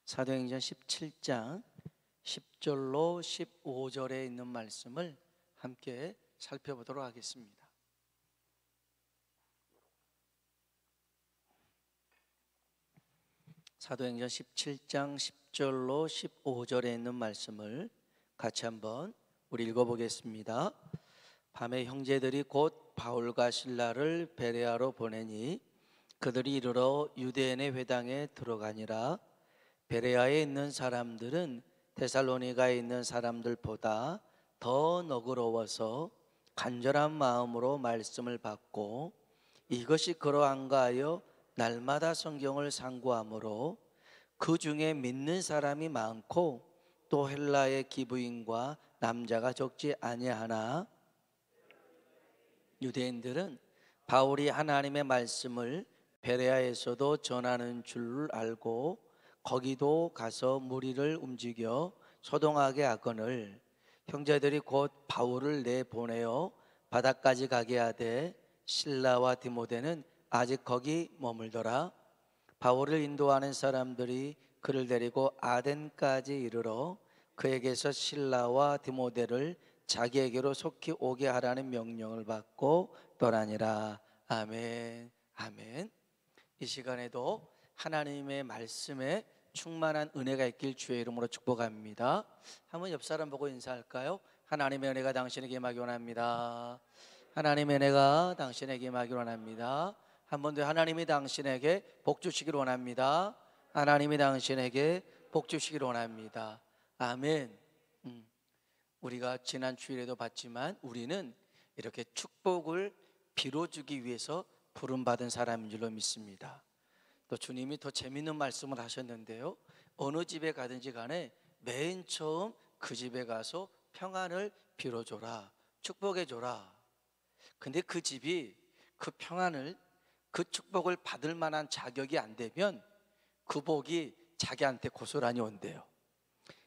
사도행전 17장 10절로 15절에 있는 말씀을 함께 살펴보도록 하겠습니다. 사도행전 17장 10절로 15절에 있는 말씀을 같이 한번 우리 읽어보겠습니다. 밤에 형제들이 곧 바울과 실라를 베레아로 보내니 그들이 이르러 유대인의 회당에 들어가니라. 베레아에 있는 사람들은 데살로니가에 있는 사람들보다 더 너그러워서 간절한 마음으로 말씀을 받고 이것이 그러한가 하여 날마다 성경을 상고하므로 그 중에 믿는 사람이 많고 또 헬라의 기부인과 남자가 적지 아니하나 유대인들은 바울이 하나님의 말씀을 베레아에서도 전하는 줄 알고 거기도 가서 무리를 움직여 소동하게 하거늘 형제들이 곧 바울을 내보내어 바다까지 가게 하되 실라와 디모데는 아직 거기 머물더라. 바울을 인도하는 사람들이 그를 데리고 아덴까지 이르러 그에게서 실라와 디모데를 자기에게로 속히 오게 하라는 명령을 받고 떠나니라. 아멘. 아멘. 이 시간에도 하나님의 말씀에 충만한 은혜가 있길 주의 이름으로 축복합니다. 한번 옆 사람 보고 인사할까요? 하나님의 은혜가 당신에게 임하기 원합니다. 하나님의 은혜가 당신에게 임하기 원합니다. 한 번 더 하나님이 당신에게 복 주시기를 원합니다. 하나님이 당신에게 복 주시기를 원합니다. 아멘. 우리가 지난 주일에도 봤지만 우리는 이렇게 축복을 빌어주기 위해서 부름받은 사람인 줄로 믿습니다. 또 주님이 더 재밌는 말씀을 하셨는데요, 어느 집에 가든지 간에 맨 처음 그 집에 가서 평안을 빌어줘라, 축복해줘라. 근데 그 집이 그 평안을, 그 축복을 받을 만한 자격이 안 되면 그 복이 자기한테 고스란히 온대요.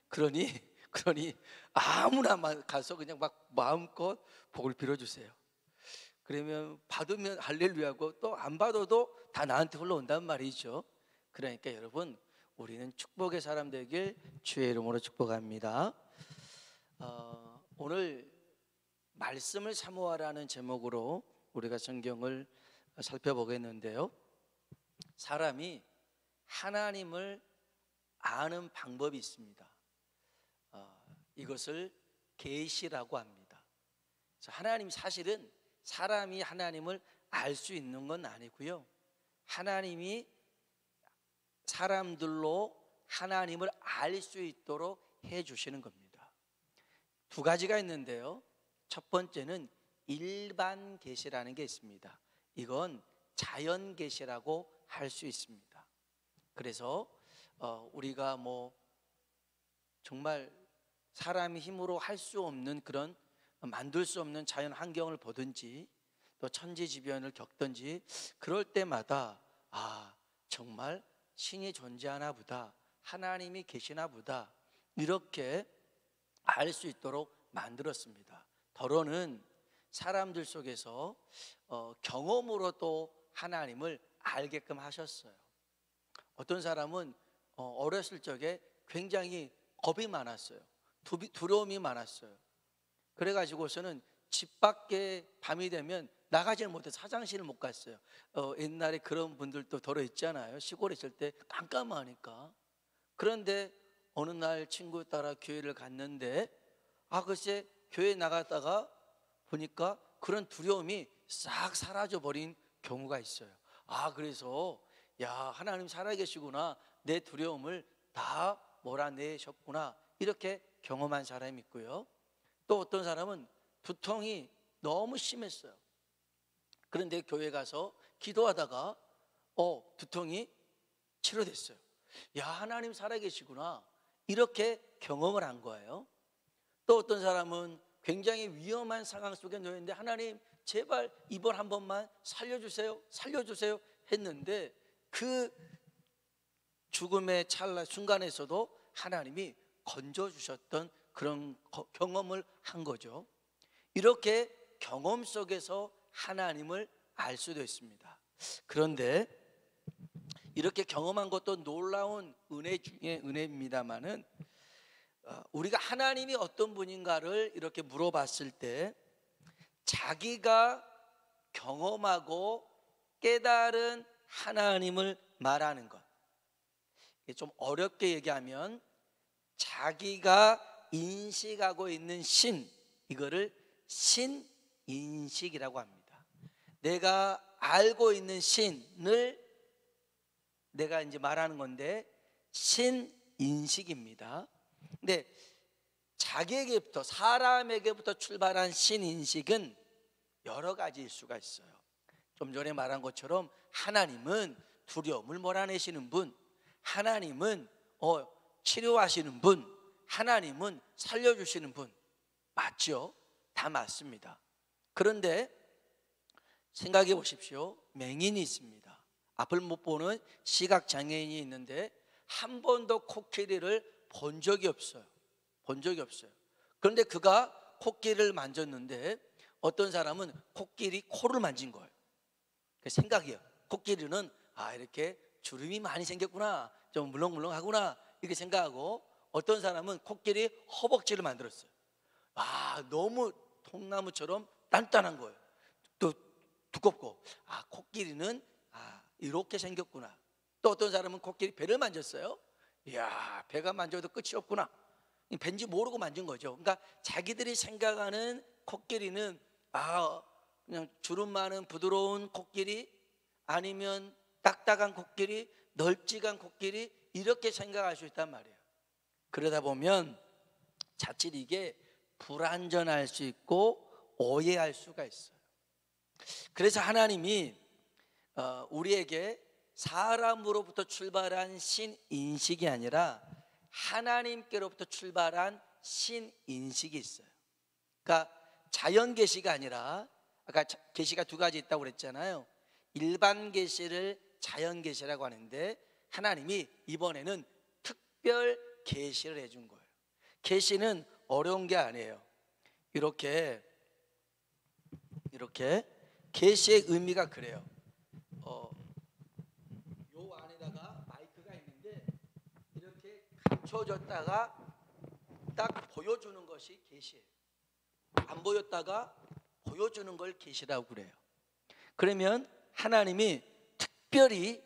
그러니 아무나 가서 그냥 막 마음껏 복을 빌어주세요. 그러면 받으면 할렐루야고 또 안 받아도 다 나한테 흘러온단 말이죠. 그러니까 여러분, 우리는 축복의 사람 되길 주의 이름으로 축복합니다. 오늘 말씀을 사모하라는 제목으로 우리가 성경을 살펴보겠는데요, 사람이 하나님을 아는 방법이 있습니다. 이것을 계시라고 합니다. 그래서 하나님, 사실은 사람이 하나님을 알 수 있는 건 아니고요, 하나님이 사람들로 하나님을 알 수 있도록 해주시는 겁니다. 두 가지가 있는데요, 첫 번째는 일반 계시라는 게 있습니다. 이건 자연 계시라고 할 수 있습니다. 그래서 우리가 정말 사람이 힘으로 할 수 없는, 그런 만들 수 없는 자연 환경을 보든지 또 천지지변을 겪든지 그럴 때마다 정말 신이 존재하나 보다, 하나님이 계시나 보다, 이렇게 알 수 있도록 만들었습니다. 더러는 사람들 속에서 경험으로 또 하나님을 알게끔 하셨어요. 어떤 사람은 어렸을 적에 굉장히 겁이 많았어요. 두려움이 많았어요. 그래가지고서는 집 밖에 밤이 되면 나가질 못해서 화장실을 못 갔어요. 옛날에 그런 분들도 더러 있잖아요. 시골에 있을 때 깜깜하니까. 그런데 어느 날 친구 따라 교회를 갔는데 글쎄 교회 나갔다가 보니까 그런 두려움이 싹 사라져 버린 경우가 있어요. 그래서 하나님 살아계시구나, 내 두려움을 다 몰아내셨구나, 이렇게 경험한 사람이 있고요. 또 어떤 사람은 두통이 너무 심했어요. 그런데 교회 가서 기도하다가 두통이 치료됐어요. 하나님 살아계시구나, 이렇게 경험을 한 거예요. 또 어떤 사람은 굉장히 위험한 상황 속에 놓였는데 하나님 제발 이번 한 번만 살려주세요 했는데 그 죽음의 찰나 순간에서도 하나님이 건져주셨던 그런 경험을 한 거죠. 이렇게 경험 속에서 하나님을 알 수도 있습니다. 그런데 이렇게 경험한 것도 놀라운 은혜 중에 은혜입니다마는 우리가 하나님이 어떤 분인가를 이렇게 물어봤을 때 자기가 경험하고 깨달은 하나님을 말하는 것, 좀 어렵게 얘기하면 자기가 인식하고 있는 신, 이거를 신인식이라고 합니다. 내가 알고 있는 신을 내가 이제 말하는 건데 신인식입니다. 근데 자기에게부터, 사람에게부터 출발한 신인식은 여러 가지일 수가 있어요. 좀 전에 말한 것처럼 하나님은 두려움을 몰아내시는 분, 하나님은 치료하시는 분, 하나님은 살려주시는 분, 맞죠? 다 맞습니다. 그런데 생각해 보십시오. 맹인이 있습니다. 앞을 못 보는 시각장애인이 있는데 한 번도 코끼리를 본 적이 없어요. 그런데 그가 코끼리를 만졌는데 어떤 사람은 코끼리 코를 만진 거예요. 그 생각이에요. 코끼리는 이렇게 주름이 많이 생겼구나, 좀 물렁물렁하구나, 이렇게 생각하고, 어떤 사람은 코끼리 허벅지를 만들었어요. 너무 통나무처럼 단단한 거예요. 또 두껍고, 코끼리는 이렇게 생겼구나. 또 어떤 사람은 코끼리 배를 만졌어요. 이야, 배가 만져도 끝이 없구나. 벤지 모르고 만진 거죠. 그러니까 자기들이 생각하는 코끼리는 그냥 주름 많은 부드러운 코끼리, 아니면 딱딱한 코끼리, 널찍한 코끼리, 이렇게 생각할 수 있단 말이에요. 그러다 보면 자칫 이게 불완전할 수 있고 오해할 수가 있어요. 그래서 하나님이 우리에게 사람으로부터 출발한 신인식이 아니라 하나님께로부터 출발한 신인식이 있어요. 그러니까 자연 계시가 아니라, 아까 계시가 두 가지 있다고 그랬잖아요. 일반 계시를 자연 계시라고 하는데 하나님이 이번에는 특별 계시를 해준 거예요. 계시는 어려운 게 아니에요. 이렇게 계시의 의미가 그래요. 요 안에다가 마이크가 있는데 이렇게 감춰졌다가 딱 보여주는 것이 계시예요. 안 보였다가 보여주는 걸 계시라고 그래요. 그러면 하나님이 특별히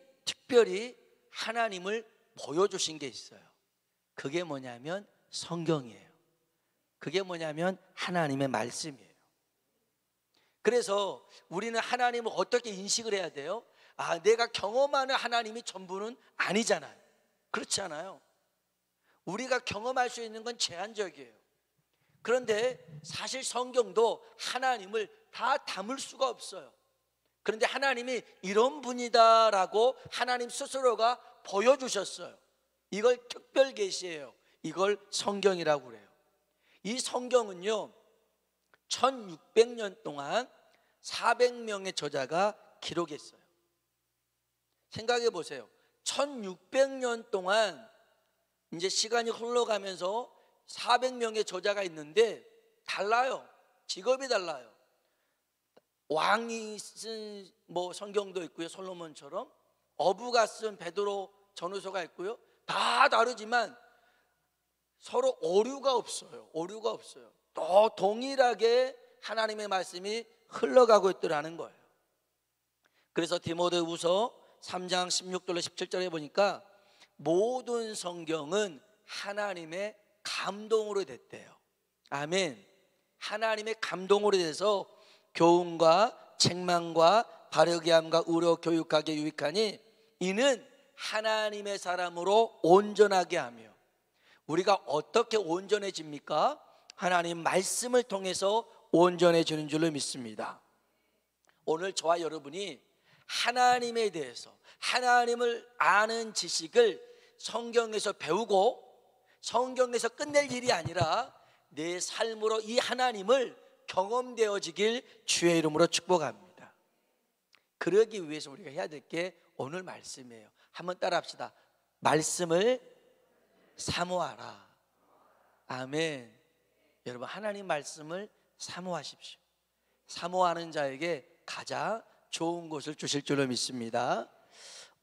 하나님을 보여주신 게 있어요. 그게 뭐냐면 성경이에요. 그게 뭐냐면 하나님의 말씀이에요. 그래서 우리는 하나님을 어떻게 인식을 해야 돼요? 내가 경험하는 하나님이 전부는 아니잖아요. 그렇지 않아요? 우리가 경험할 수 있는 건 제한적이에요. 그런데 사실 성경도 하나님을 다 담을 수가 없어요. 그런데 하나님이 이런 분이다라고 하나님 스스로가 보여주셨어요. 이걸 특별 계시예요. 이걸 성경이라고 그래요. 이 성경은요 1600년 동안 400명의 저자가 기록했어요. 생각해 보세요. 1600년 동안 이제 시간이 흘러가면서 400명의 저자가 있는데 달라요. 직업이 달라요. 왕이 쓴 성경도 있고요, 솔로몬처럼. 어부가 쓴 베드로 전후서가 있고요. 다 다르지만 서로 오류가 없어요. 또 동일하게 하나님의 말씀이 흘러가고 있더라는 거예요. 그래서 디모데후서 3장 16절로 17절에 보니까 모든 성경은 하나님의 감동으로 됐대요. 아멘. 하나님의 감동으로 돼서 교훈과 책망과 바르게 함과 의로 교육하게 유익하니 이는 하나님의 사람으로 온전하게 하며. 우리가 어떻게 온전해집니까? 하나님 말씀을 통해서 온전해지는 줄로 믿습니다. 오늘 저와 여러분이 하나님에 대해서, 하나님을 아는 지식을 성경에서 배우고 성경에서 끝낼 일이 아니라 내 삶으로 이 하나님을 경험되어지길 주의 이름으로 축복합니다. 그러기 위해서 우리가 해야 될 게 오늘 말씀이에요. 한번 따라 합시다. 말씀을 사모하라. 아멘. 여러분, 하나님 말씀을 사모하십시오. 사모하는 자에게 가장 좋은 것을 주실 줄로 믿습니다.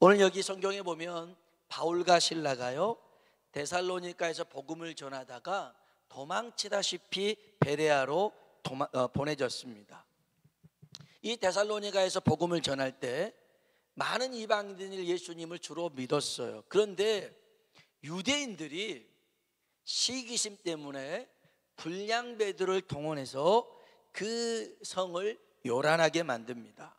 오늘 여기 성경에 보면 바울과 실라가요 데살로니가에서 복음을 전하다가 도망치다시피 베레아로 보내졌습니다. 이 데살로니가에서 복음을 전할 때 많은 이방인들이 예수님을 주로 믿었어요. 그런데 유대인들이 시기심 때문에 불량 베드로를 동원해서 그 성을 요란하게 만듭니다.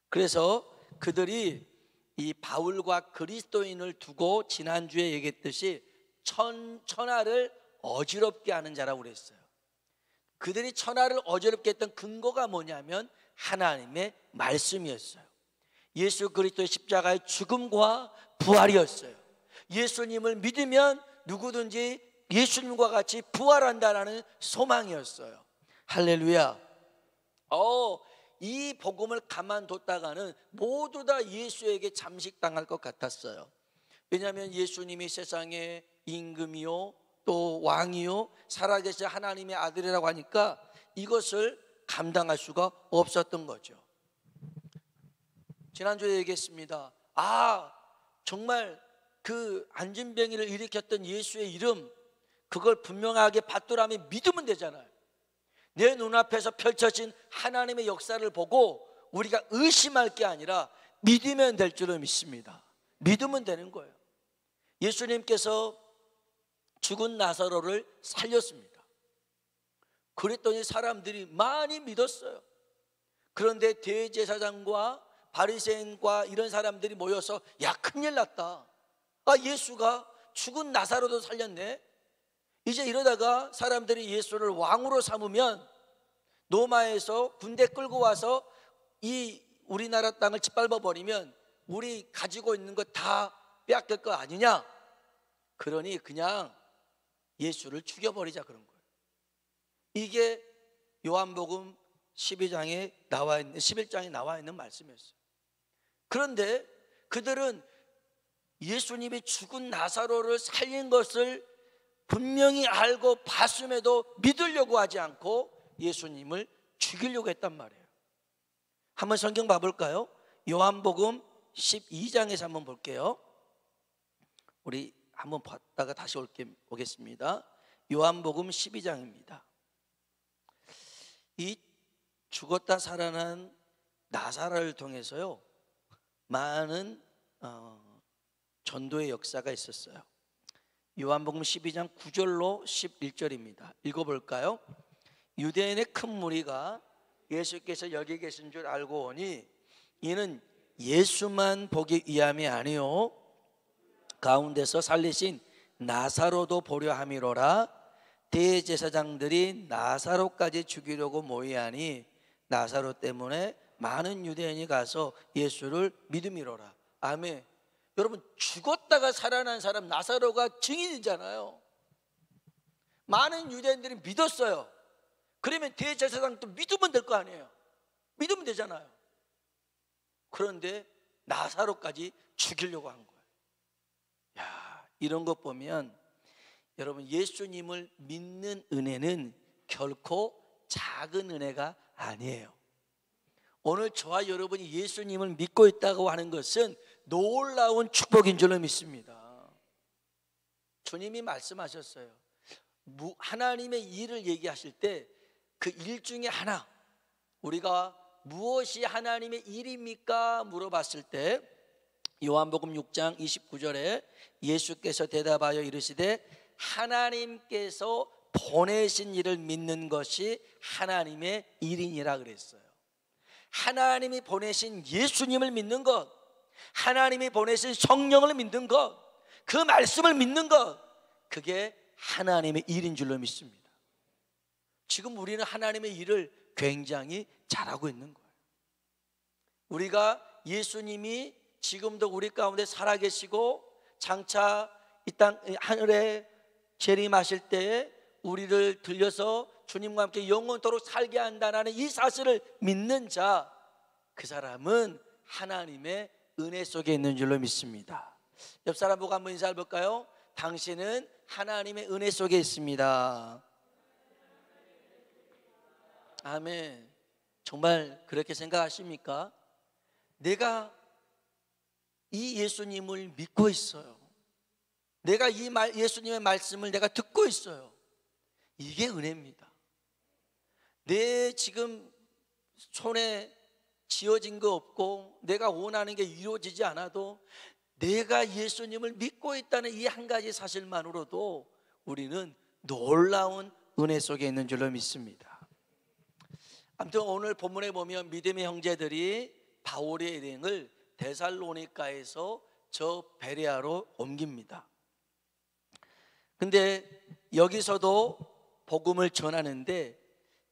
그래서 그들이 이 바울과 그리스도인을 두고 지난주에 얘기했듯이 천하를 어지럽게 하는 자라고 그랬어요. 그들이 천하를 어지럽게 했던 근거가 뭐냐면 하나님의 말씀이었어요. 예수 그리스도의 십자가의 죽음과 부활이었어요. 예수님을 믿으면 누구든지 예수님과 같이 부활한다라는 소망이었어요. 할렐루야. 이 복음을 가만뒀다가는 모두 다 예수에게 잠식당할 것 같았어요. 왜냐하면 예수님이 세상의 임금이요 또 왕이요 살아계신 하나님의 아들이라고 하니까 이것을 감당할 수가 없었던 거죠. 지난주에 얘기했습니다. 정말 그 안진뱅이를 일으켰던 예수의 이름, 그걸 분명하게 받들라면 믿으면 되잖아요. 내 눈앞에서 펼쳐진 하나님의 역사를 보고 우리가 의심할 게 아니라 믿으면 될 줄을 믿습니다. 믿으면 되는 거예요. 예수님께서 죽은 나사로를 살렸습니다. 그랬더니 사람들이 많이 믿었어요. 그런데 대제사장과 바리새인과 이런 사람들이 모여서 야, 큰일 났다. 예수가 죽은 나사로도 살렸네. 이제 이러다가 사람들이 예수를 왕으로 삼으면 로마에서 군대 끌고 와서 이 우리나라 땅을 짓밟아 버리면 우리 가지고 있는 거 다 빼앗길 거 아니냐. 그러니 그냥 예수를 죽여버리자 그런 거예요. 이게 요한복음 11장에 나와 있는 말씀이었어요. 그런데 그들은 예수님이 죽은 나사로를 살린 것을 분명히 알고 봤음에도 믿으려고 하지 않고 예수님을 죽이려고 했단 말이에요. 한번 성경 봐볼까요? 요한복음 12장에서 한번 볼게요. 우리 한번 봤다가 다시 오겠습니다. 요한복음 12장입니다. 이 죽었다 살아난 나사로를 통해서요 많은 전도의 역사가 있었어요. 요한복음 12장 9절로 11절입니다. 읽어볼까요? 유대인의 큰 무리가 예수께서 여기 계신 줄 알고 오니 이는 예수만 보기 위함이 아니요 가운데서 살리신 나사로도 보려 함이로라. 대제사장들이 나사로까지 죽이려고 모이하니 나사로 때문에 많은 유대인이 가서 예수를 믿음이로라. 아멘. 여러분, 죽었다가 살아난 사람 나사로가 증인이잖아요. 많은 유대인들이 믿었어요. 그러면 대제사장도 믿으면 될 거 아니에요. 믿으면 되잖아요. 그런데 나사로까지 죽이려고 한 거예요. 이런 것 보면 여러분, 예수님을 믿는 은혜는 결코 작은 은혜가 아니에요. 오늘 저와 여러분이 예수님을 믿고 있다고 하는 것은 놀라운 축복인 줄로 믿습니다. 주님이 말씀하셨어요. 하나님의 일을 얘기하실 때 그 일 중에 하나, 우리가 무엇이 하나님의 일입니까? 물어봤을 때 요한복음 6장 29절에 예수께서 대답하여 이르시되 하나님께서 보내신 일을 믿는 것이 하나님의 일이니라 그랬어요. 하나님이 보내신 예수님을 믿는 것, 하나님이 보내신 성령을 믿는 것, 그 말씀을 믿는 것, 그게 하나님의 일인 줄로 믿습니다. 지금 우리는 하나님의 일을 굉장히 잘하고 있는 거예요. 우리가 예수님이 지금도 우리 가운데 살아계시고 장차 이 땅 하늘에 재림하실 때에 우리를 들려서 주님과 함께 영원토록 살게 한다는 이 사실을 믿는 자, 그 사람은 하나님의 은혜 속에 있는 줄로 믿습니다. 옆 사람 보고 한번 인사해 볼까요? 당신은 하나님의 은혜 속에 있습니다. 아멘. 정말 그렇게 생각하십니까? 내가 이 예수님을 믿고 있어요. 내가 예수님의 말씀을 내가 듣고 있어요. 이게 은혜입니다. 내 지금 손에 쥐어진 거 없고 내가 원하는 게 이루어지지 않아도 내가 예수님을 믿고 있다는 이 한 가지 사실만으로도 우리는 놀라운 은혜 속에 있는 줄로 믿습니다. 아무튼 오늘 본문에 보면 믿음의 형제들이 바울의 일행을 데살로니가에서 저 베레아로 옮깁니다. 근데 여기서도 복음을 전하는데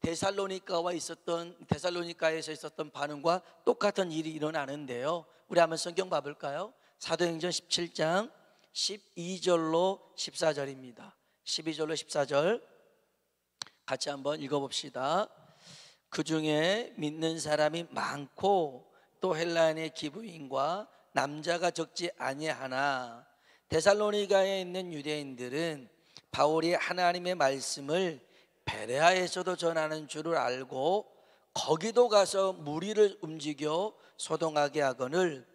데살로니가에서 있었던 반응과 똑같은 일이 일어나는데요. 우리 한번 성경 봐볼까요? 사도행전 17장 12절로 14절입니다. 12절로 14절 같이 한번 읽어봅시다. 그 중에 믿는 사람이 많고 또 헬라인의 기부인과 남자가 적지 아니하나 데살로니가에 있는 유대인들은 바울이 하나님의 말씀을 베레아에서도 전하는 줄을 알고 거기도 가서 무리를 움직여 소동하게 하거늘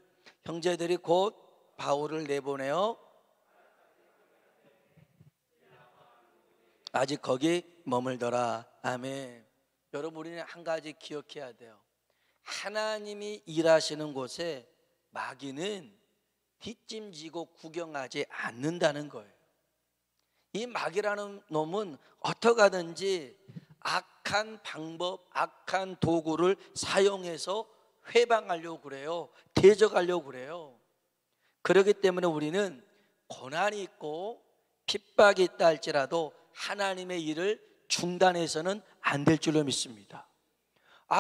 형제들이 곧 바울을 내보내어 아직 거기 머물더라. 아멘. 여러분, 우리는 한 가지 기억해야 돼요. 하나님이 일하시는 곳에 마귀는 뒷짐지고 구경하지 않는다는 거예요. 이 마귀라는 놈은 어떻게 하든지 악한 방법, 악한 도구를 사용해서 회방하려고 그래요. 대적하려고 그래요. 그렇기 때문에 우리는 고난이 있고 핍박이 있다 할지라도 하나님의 일을 중단해서는 안 될 줄로 믿습니다.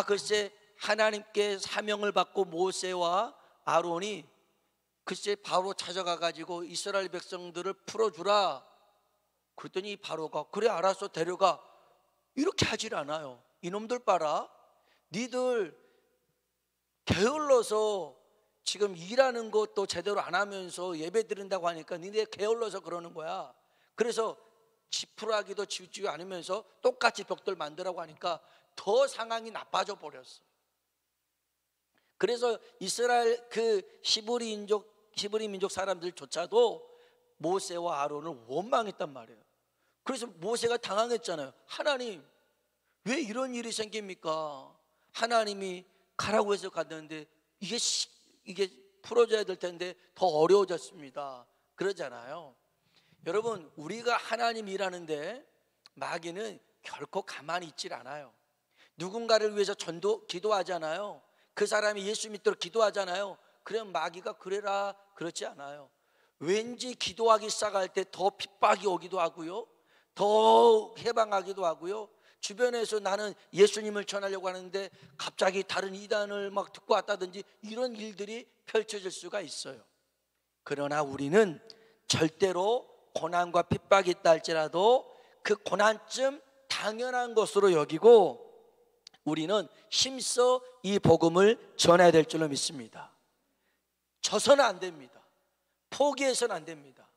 글쎄 하나님께 사명을 받고 모세와 아론이 글쎄 바로 찾아가 가지고 이스라엘 백성들을 풀어주라 그랬더니 바로가 그래 알았어 데려가 이렇게 하질 않아요. 이놈들 봐라, 니들 게을러서 지금 일하는 것도 제대로 안 하면서 예배 드린다고 하니까 니네 게을러서 그러는 거야. 그래서 지푸라기도 지우지 않으면서 똑같이 벽돌 만들라고 하니까 더 상황이 나빠져 버렸어. 그래서 이스라엘 그 히브리 민족 사람들조차도 모세와 아론을 원망했단 말이에요. 그래서 모세가 당황했잖아요. 하나님 왜 이런 일이 생깁니까? 하나님이 가라고 해서 갔는데 이게 풀어져야 될 텐데 더 어려워졌습니다. 그러잖아요. 여러분, 우리가 하나님 일하는데 마귀는 결코 가만히 있질 않아요. 누군가를 위해서 기도하잖아요. 그 사람이 예수 믿도록 기도하잖아요. 그럼 마귀가 그래라 그렇지 않아요. 왠지 기도하기 시작할 때 더 핍박이 오기도 하고요, 더 해방하기도 하고요. 주변에서 나는 예수님을 전하려고 하는데 갑자기 다른 이단을 막 듣고 왔다든지 이런 일들이 펼쳐질 수가 있어요. 그러나 우리는 절대로 고난과 핍박이 있다 할지라도 그 고난쯤 당연한 것으로 여기고 우리는 힘써 이 복음을 전해야 될 줄로 믿습니다. 져서는 안 됩니다. 포기해서는 안 됩니다.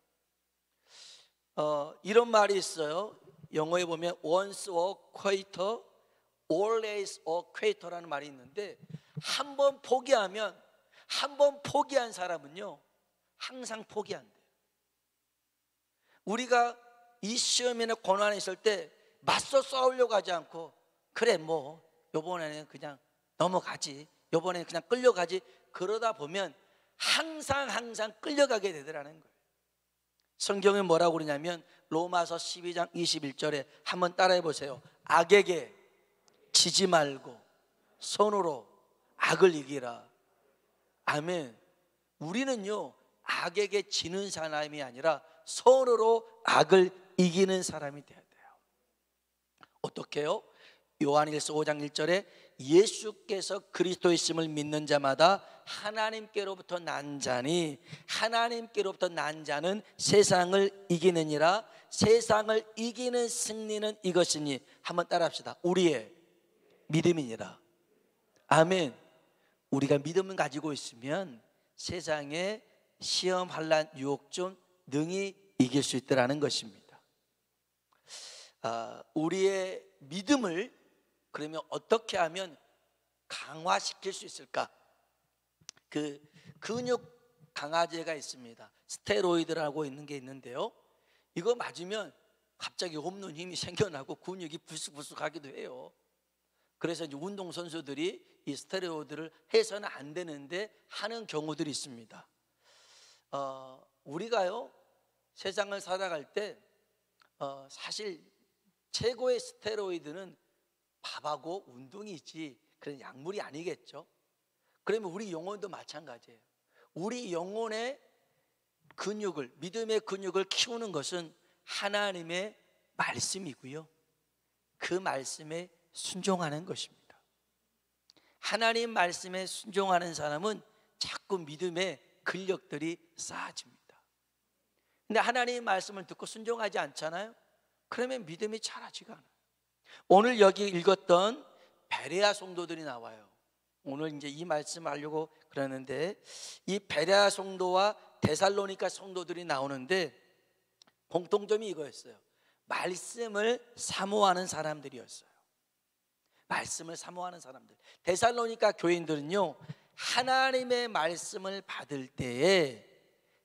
이런 말이 있어요. 영어에 보면 once a quitter, always a quitter라는 말이 있는데 한 번 포기하면, 한 번 포기한 사람은요 항상 포기한대요. 우리가 이 시험이나 고난이 있을 때 맞서 싸우려고 하지 않고 그래 뭐 요번에는 그냥 넘어가지, 요번에는 그냥 끌려가지, 그러다 보면 항상 끌려가게 되더라는 거예요. 성경에 뭐라고 그러냐면 로마서 12장 21절에 한번 따라해 보세요. 악에게 지지 말고 손으로 악을 이기라. 아멘. 우리는요 악에게 지는 사람이 아니라 손으로 악을 이기는 사람이 되어야 돼요. 어떻게 해요? 요한일서 5장 1절에 예수께서 그리스도이심을 믿는 자마다 하나님께로부터 난 자니 하나님께로부터 난 자는 세상을 이기느니라. 세상을 이기는 승리는 이것이니, 한번 따라합시다. 우리의 믿음이니라. 아멘. 우리가 믿음을 가지고 있으면 세상의 시험, 환난, 유혹 좀 능히 이길 수 있다는 것입니다. 우리의 믿음을 그러면 어떻게 하면 강화시킬 수 있을까? 그 근육 강아지가 있습니다. 스테로이드라고 있는 게 있는데요, 이거 맞으면 갑자기 없는 힘이 생겨나고 근육이 불쑥불쑥하기도 해요. 그래서 이제 운동선수들이 이 스테로이드를 해서는 안 되는데 하는 경우들이 있습니다. 우리가요, 세상을 살아갈 때 사실 최고의 스테로이드는 밥하고 운동이지 그런 약물이 아니겠죠. 그러면 우리 영혼도 마찬가지예요. 우리 영혼의 근육을, 믿음의 근육을 키우는 것은 하나님의 말씀이고요, 그 말씀에 순종하는 것입니다. 하나님 말씀에 순종하는 사람은 자꾸 믿음의 근력들이 쌓아집니다. 근데 하나님 말씀을 듣고 순종하지 않잖아요. 그러면 믿음이 자라지가 않아요. 오늘 여기 읽었던 베레아 성도들이 나와요. 오늘 이제 이 말씀을 하려고 그러는데, 이 베레아 성도와 데살로니가 성도들이 나오는데 공통점이 이거였어요. 말씀을 사모하는 사람들이었어요. 말씀을 사모하는 사람들. 데살로니가 교인들은요, 하나님의 말씀을 받을 때에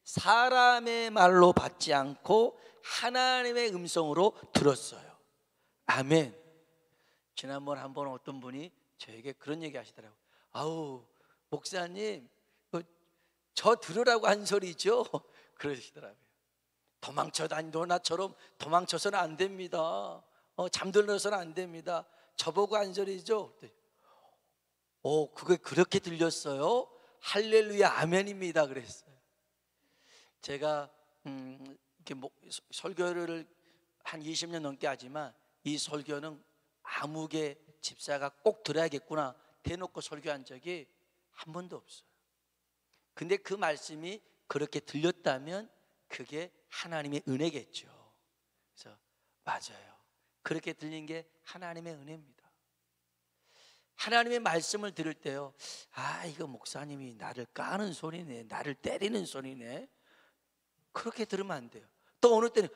사람의 말로 받지 않고 하나님의 음성으로 들었어요. 아멘. 지난번 한번 어떤 분이 저에게 그런 얘기 하시더라고요. 아우, 목사님, 저 들으라고 한 소리죠? 그러시더라고요. 도망쳐 다니도 나처럼 도망쳐서는 안 됩니다. 잠들어서는 안 됩니다. 저보고 한 소리죠? 그게 그렇게 들렸어요? 할렐루야 아멘입니다 그랬어요. 제가 이렇게 설교를 한 20년 넘게 하지만 이 설교는 아무개 집사가 꼭 들어야겠구나 대놓고 설교한 적이 한 번도 없어요. 근데 그 말씀이 그렇게 들렸다면 그게 하나님의 은혜겠죠. 그래서 맞아요, 그렇게 들린 게 하나님의 은혜입니다. 하나님의 말씀을 들을 때요, 이거 목사님이 나를 까는 소리네, 나를 때리는 소리네, 그렇게 들으면 안 돼요. 또 어느 때는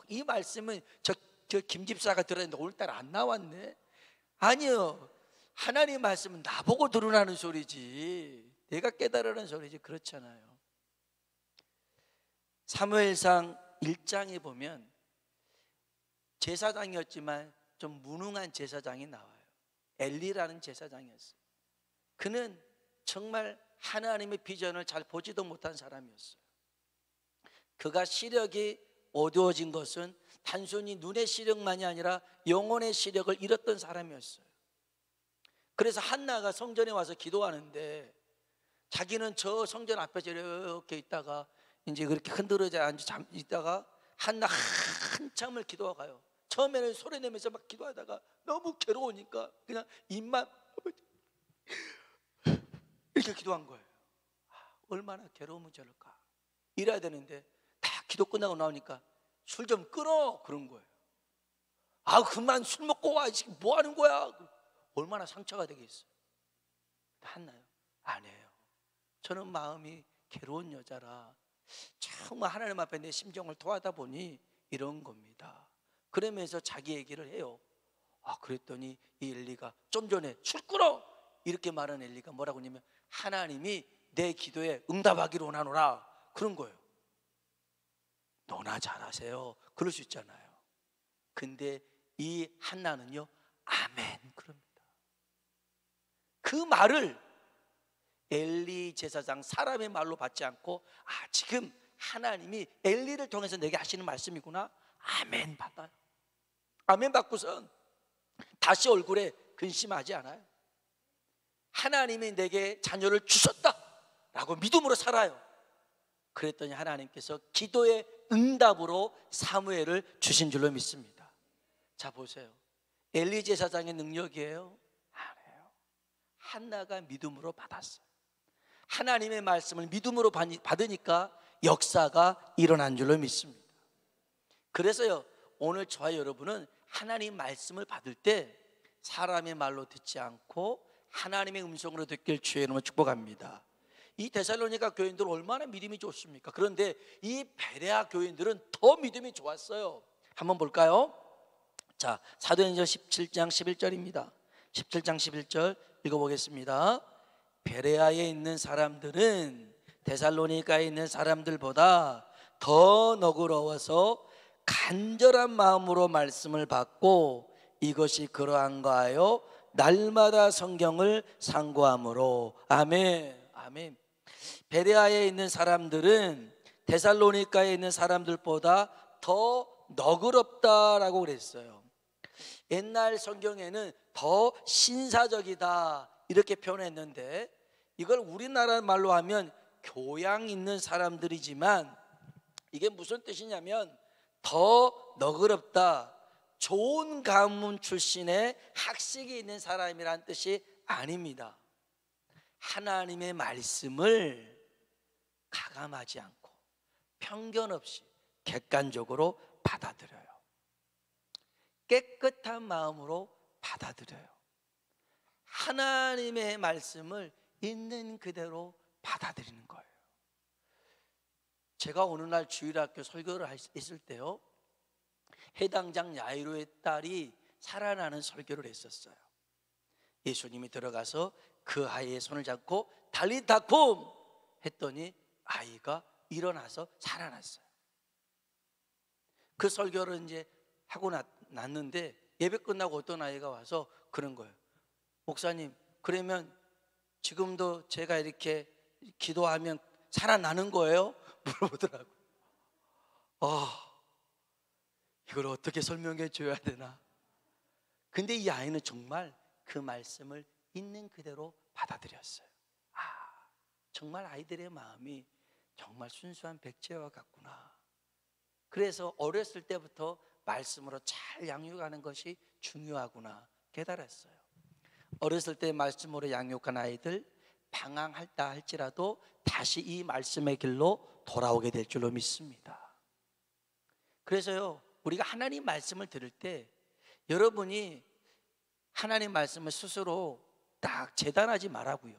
이 말씀은 저 김집사가 들었는데 오늘따라 안 나왔네. 아니요, 하나님의 말씀은 나보고 들으라는 소리지 내가 깨달으라는 소리지. 그렇잖아요. 사무엘상 1장에 보면 제사장이었지만 좀 무능한 제사장이 나와요. 엘리라는 제사장이었어요. 그는 정말 하나님의 비전을 잘 보지도 못한 사람이었어요. 그가 시력이 어두워진 것은 단순히 눈의 시력만이 아니라 영혼의 시력을 잃었던 사람이었어요. 그래서 한나가 성전에 와서 기도하는데 자기는 저 성전 앞에서 이렇게 있다가 이제 그렇게 흔들어져 앉아 있다가 한나 한참을 기도하가요. 처음에는 소리 내면서 막 기도하다가 너무 괴로우니까 그냥 입만 이렇게 기도한 거예요. 얼마나 괴로우면 저럴까. 이래야 되는데 다 기도 끝나고 나오니까 술 좀 끊어 그런 거예요. 그만 술 먹고 와, 지금 뭐 하는 거야. 얼마나 상처가 되겠어요. 한나요? 아니에요. 저는 마음이 괴로운 여자라 정말 하나님 앞에 내 심정을 토하다 보니 이런 겁니다. 그러면서 자기 얘기를 해요. 그랬더니 이 엘리가 좀 전에 술 끊어 이렇게 말한 엘리가 뭐라고 하냐면 하나님이 내 기도에 응답하기를 원하노라 그런 거예요. 너나 잘하세요 그럴 수 있잖아요. 근데 이 한나는요 아멘 그럽니다. 그 말을 엘리 제사장 사람의 말로 받지 않고 지금 하나님이 엘리를 통해서 내게 하시는 말씀이구나. 아멘 받아요. 아멘 받고선 다시 얼굴에 근심하지 않아요. 하나님이 내게 자녀를 주셨다라고 믿음으로 살아요. 그랬더니 하나님께서 기도의 응답으로 사무엘을 주신 줄로 믿습니다. 자 보세요. 엘리 제사장의 능력이에요? 아니에요. 한나가 믿음으로 받았어요. 하나님의 말씀을 믿음으로 받으니까 역사가 일어난 줄로 믿습니다. 그래서요 오늘 저와 여러분은 하나님 말씀을 받을 때 사람의 말로 듣지 않고 하나님의 음성으로 듣길 주의 이름으로 축복합니다. 이 데살로니가 교인들은 얼마나 믿음이 좋습니까? 그런데 이 베레아 교인들은 더 믿음이 좋았어요. 한번 볼까요? 자, 사도행전 17장 11절입니다 17장 11절 읽어보겠습니다. 베레아에 있는 사람들은 데살로니가에 있는 사람들보다 더 너그러워서 간절한 마음으로 말씀을 받고 이것이 그러한가 하여 날마다 성경을 상고함으로. 아멘. 아멘. 베레아에 있는 사람들은 데살로니가에 있는 사람들보다 더 너그럽다라고 그랬어요. 옛날 성경에는 더 신사적이다 이렇게 표현했는데, 이걸 우리나라 말로 하면 교양 있는 사람들이지만 이게 무슨 뜻이냐면 더 너그럽다, 좋은 가문 출신의 학식이 있는 사람이란 뜻이 아닙니다. 하나님의 말씀을 가감하지 않고 편견 없이 객관적으로 받아들여요. 깨끗한 마음으로 받아들여요. 하나님의 말씀을 있는 그대로 받아들이는 거예요. 제가 어느 날 주일학교 설교를 했을 때요, 해당장 야이로의 딸이 살아나는 설교를 했었어요. 예수님이 들어가서 그 아이의 손을 잡고 달리타쿰 했더니 아이가 일어나서 살아났어요. 그 설교를 이제 하고 났는데 예배 끝나고 어떤 아이가 와서 그런 거예요. 목사님, 그러면 지금도 제가 이렇게 기도하면 살아나는 거예요? 물어보더라고요. 이걸 어떻게 설명해 줘야 되나? 근데 이 아이는 정말 그 말씀을 있는 그대로 받아들였어요. 정말 아이들의 마음이 정말 순수한 백제와 같구나. 그래서 어렸을 때부터 말씀으로 잘 양육하는 것이 중요하구나 깨달았어요. 어렸을 때 말씀으로 양육한 아이들 방황했다 할지라도 다시 이 말씀의 길로 돌아오게 될 줄로 믿습니다. 그래서요, 우리가 하나님 말씀을 들을 때 여러분이 하나님 말씀을 스스로 딱 재단하지 말라고요.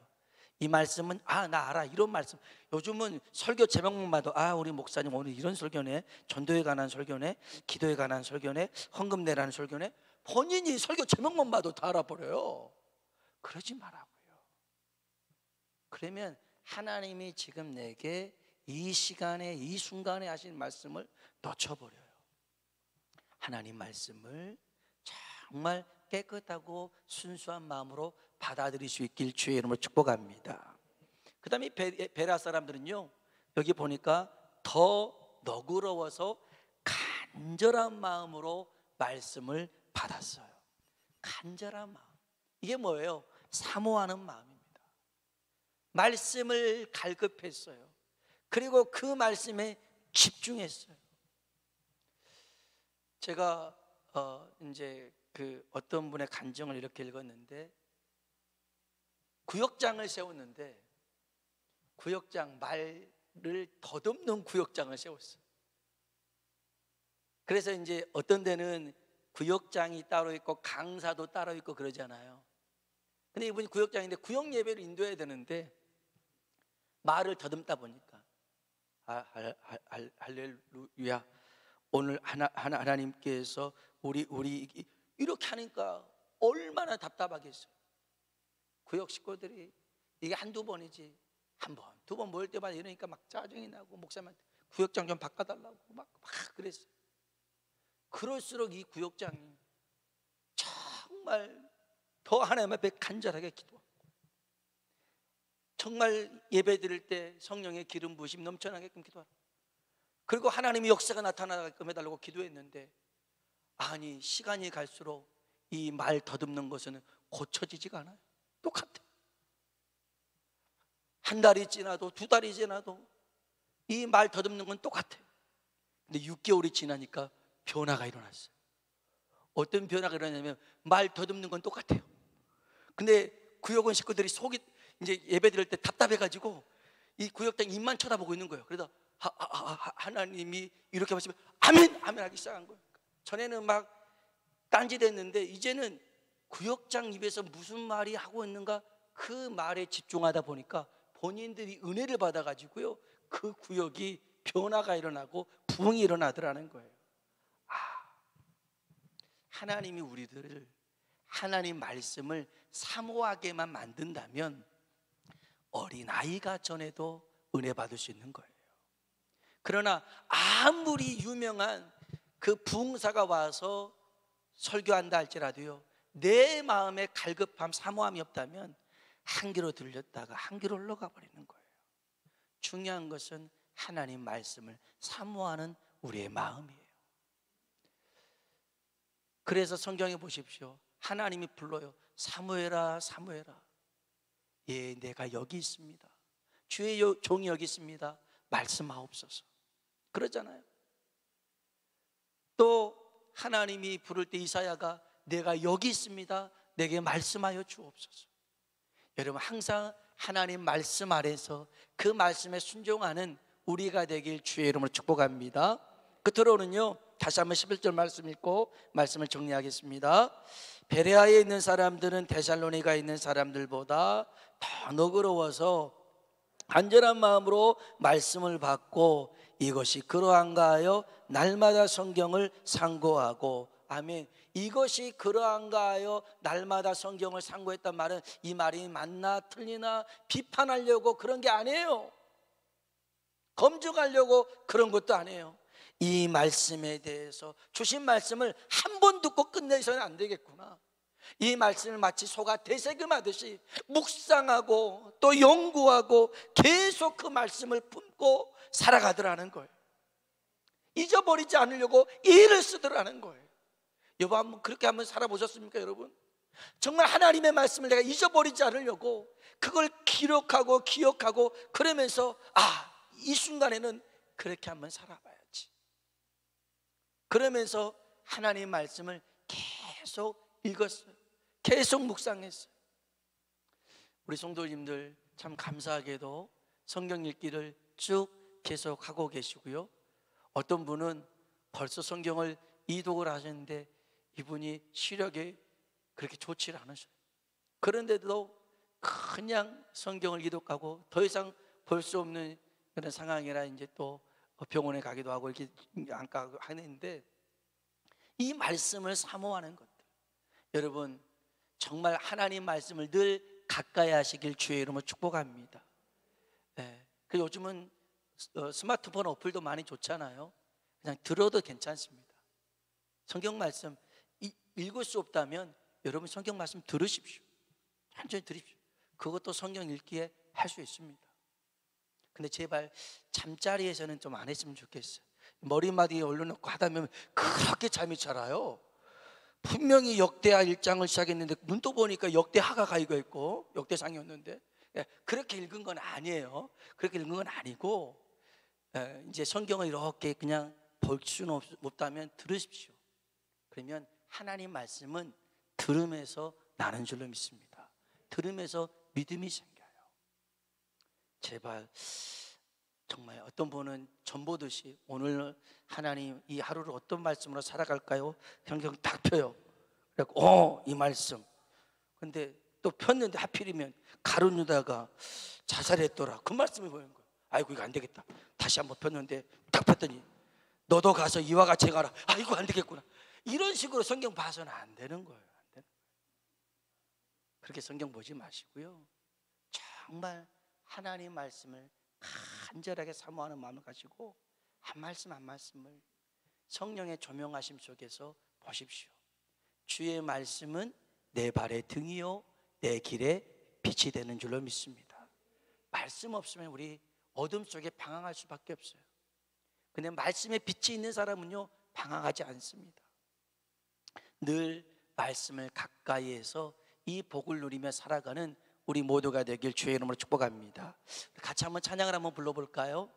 이 말씀은 나 알아, 이런 말씀. 요즘은 설교 제목만 봐도 우리 목사님 오늘 이런 설교네, 전도에 관한 설교네, 기도에 관한 설교네, 헌금 내라는 설교네. 본인이 설교 제목만 봐도 다 알아버려요. 그러지 말라고요. 그러면 하나님이 지금 내게 이 시간에 이 순간에 하신 말씀을 놓쳐버려요. 하나님 말씀을 정말 깨끗하고 순수한 마음으로 받아들일 수 있길 주의 이름으로 축복합니다. 그 다음에 베레아 사람들은요, 여기 보니까 더 너그러워서 간절한 마음으로 말씀을 받았어요. 간절한 마음, 이게 뭐예요? 사모하는 마음입니다. 말씀을 갈급했어요. 그리고 그 말씀에 집중했어요. 제가 이제 그 어떤 분의 간증을 이렇게 읽었는데, 구역장을 세웠는데 구역장, 말을 더듬는 구역장을 세웠어요. 그래서 이제 어떤 데는 구역장이 따로 있고 강사도 따로 있고 그러잖아요. 근데 이분이 구역장인데 구역 예배를 인도해야 되는데 말을 더듬다 보니까 할렐루야, 오늘 하나님께서 우리 이렇게 하니까 얼마나 답답하겠어요. 구역 식구들이 이게 한두 번이지 한 번, 두 번 모일 때마다 이러니까 막 짜증이 나고 목사님한테 구역장 좀 바꿔달라고 막 그랬어요. 그럴수록 이 구역장이 정말 더 하나님 앞에 간절하게 기도하고, 정말 예배 드릴 때 성령의 기름 부으심 넘쳐나게끔 기도하고, 그리고 하나님의 역사가 나타나게끔 해달라고 기도했는데, 아니 시간이 갈수록 이 말 더듬는 것은 고쳐지지가 않아요. 똑같아. 한 달이 지나도 두 달이 지나도 이 말 더듬는 건 똑같아. 근데 6개월이 지나니까 변화가 일어났어요. 어떤 변화가 일어나냐면 말 더듬는 건 똑같아요. 근데 구역원 식구들이 속이 이제 예배 드릴 때 답답해가지고 이 구역장 입만 쳐다보고 있는 거예요. 그러다 하나님이 이렇게 하시면 아멘 아멘 하기 시작한 거예요. 전에는 막 딴짓했는데 이제는 구역장 입에서 무슨 말이 하고 있는가 그 말에 집중하다 보니까 본인들이 은혜를 받아가지고요, 그 구역이 변화가 일어나고 부흥이 일어나더라는 거예요. 하나님이 우리들을 하나님 말씀을 사모하게만 만든다면 어린아이가 전해도 은혜 받을 수 있는 거예요. 그러나 아무리 유명한 그 부흥사가 와서 설교한다 할지라도요, 내 마음에 갈급함, 사모함이 없다면 한 귀로 들렸다가 한 귀로 흘러가 버리는 거예요. 중요한 것은 하나님 말씀을 사모하는 우리의 마음이에요. 그래서 성경에 보십시오. 하나님이 불러요. 사무엘아, 사무엘아. 예, 내가 여기 있습니다. 주의 종이 여기 있습니다. 말씀하옵소서. 그러잖아요. 또 하나님이 부를 때 이사야가 내가 여기 있습니다. 내게 말씀하여 주옵소서. 여러분, 항상 하나님 말씀 아래서 그 말씀에 순종하는 우리가 되길 주의 이름으로 축복합니다. 끝으로는요, 다시 한번 11절 말씀 읽고 말씀을 정리하겠습니다. 베레아에 있는 사람들은 데살로니가에 있는 사람들보다 더 너그러워서 간절한 마음으로 말씀을 받고 이것이 그러한가 하여 날마다 성경을 상고하고, 아멘. 이것이 그러한가 하여 날마다 성경을 상고했단 말은 이 말이 맞나 틀리나 비판하려고 그런 게 아니에요. 검증하려고 그런 것도 아니에요. 이 말씀에 대해서, 주신 말씀을 한 번 듣고 끝내서는 안 되겠구나. 이 말씀을 마치 소가 되새김하듯이 묵상하고 또 연구하고 계속 그 말씀을 품고 살아가더라는 거예요. 잊어버리지 않으려고 일을 쓰더라는 거예요. 여보, 한번 그렇게 한번 살아보셨습니까, 여러분? 정말 하나님의 말씀을 내가 잊어버리지 않으려고 그걸 기록하고 기억하고 그러면서 이 순간에는 그렇게 한번 살아봐야지. 그러면서 하나님의 말씀을 계속 읽었어요. 계속 묵상했어요. 우리 성도님들 참 감사하게도 성경 읽기를 쭉 계속 하고 계시고요. 어떤 분은 벌써 성경을 이독을 하셨는데 이분이 시력이 그렇게 좋지 않으셔요. 그런데도 그냥 성경을 이독하고 더 이상 볼 수 없는 그런 상황이라 이제 또 병원에 가기도 하고 이렇게 안 가고 하는데, 이 말씀을 사모하는 것들, 여러분 정말 하나님 말씀을 늘 가까이 하시길 주의 이름으로 축복합니다. 네. 그리고 요즘은 스마트폰 어플도 많이 좋잖아요. 그냥 들어도 괜찮습니다. 성경 말씀 읽을 수 없다면 여러분 성경 말씀 들으십시오. 천천히 들으십시오. 그것도 성경 읽기에 할 수 있습니다. 근데 제발 잠자리에서는 좀 안 했으면 좋겠어요. 머리맡에 올려놓고 하다 보면 그렇게 잠이 잘 와요. 분명히 역대하 1장을 시작했는데 문도 보니까 역대하가 가이가 있고 역대상이었는데, 그렇게 읽은 건 아니에요. 그렇게 읽은 건 아니고, 이제 성경을 이렇게 그냥 볼 수는 없다면 들으십시오. 그러면 하나님 말씀은 들으면서 나는 줄로 믿습니다. 들으면서 믿음이 생겨요. 제발 정말 어떤 분은 전 보듯이 오늘 하나님 이 하루를 어떤 말씀으로 살아갈까요? 성경 딱 펴요. 그래서 이 말씀. 근데 또 폈는데 하필이면 가룟 유다가 자살했더라. 그 말씀이 보이는 거예요. 아이고 이거 안 되겠다. 다시 한번 폈는데 딱 폈더니 너도 가서 이와 같이 가라. 아이고 안 되겠구나. 이런 식으로 성경 봐서는 안 되는 거예요. 안 되는 거예요. 그렇게 성경 보지 마시고요. 정말 하나님 말씀을 간절하게 사모하는 마음을 가지고 한 말씀 한 말씀을 성령의 조명하심 속에서 보십시오. 주의 말씀은 내 발의 등이요 내 길에 빛이 되는 줄로 믿습니다. 말씀 없으면 우리 어둠 속에 방황할 수밖에 없어요. 근데 말씀에 빛이 있는 사람은요 방황하지 않습니다. 늘 말씀을 가까이 해서 이 복을 누리며 살아가는 우리 모두가 되길 주의 이름으로 축복합니다. 같이 한번 찬양을 한번 불러볼까요?